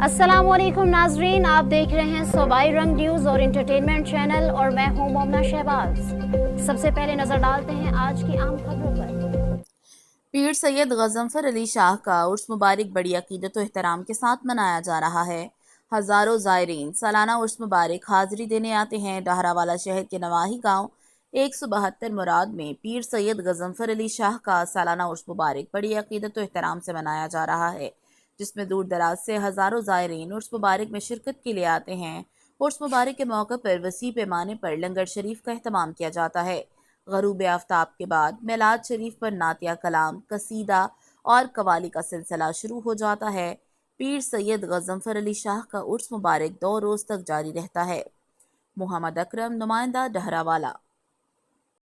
अस्सलाम वालेकुम नाजरीन, आप देख रहे हैं सूबाई रंग न्यूज़ और इंटरटेनमेंट चैनल और मैं हूं मोमना शहबाज। सबसे पहले नजर डालते हैं आज की आम खबरों पर। पीर सैयद गजनफर अली शाह का उर्स मुबारक बड़ी अकीदत और एहतराम के साथ मनाया जा रहा है। हजारों ज़ायरीन सालाना उर्स मुबारक हाजिरी देने आते हैं। डहरावाला शहर के नवाही गांव 172 मुराद में पीर सैयद गजनफर अली शाह का सालाना उर्स मुबारक बड़ी अकीदत और एहतराम से मनाया जा रहा है, जिसमें दूर दराज से हजारों ज़ायरीन उर्स मुबारक में शिरकत के लिए आते हैं। उर्स मुबारक के मौके पर वसी पैमाने पर लंगर शरीफ का अहतमाम किया जाता है। गरूब आफ्ताब के बाद मिलाद शरीफ पर नातिया कलाम, कसीदा और कवाली का सिलसिला शुरू हो जाता है। पीर सैयद गजनफर अली शाह का उर्स मुबारक 2 रोज तक जारी रहता है। मोहम्मद अकरम, नुमाइंदा डहरावाला।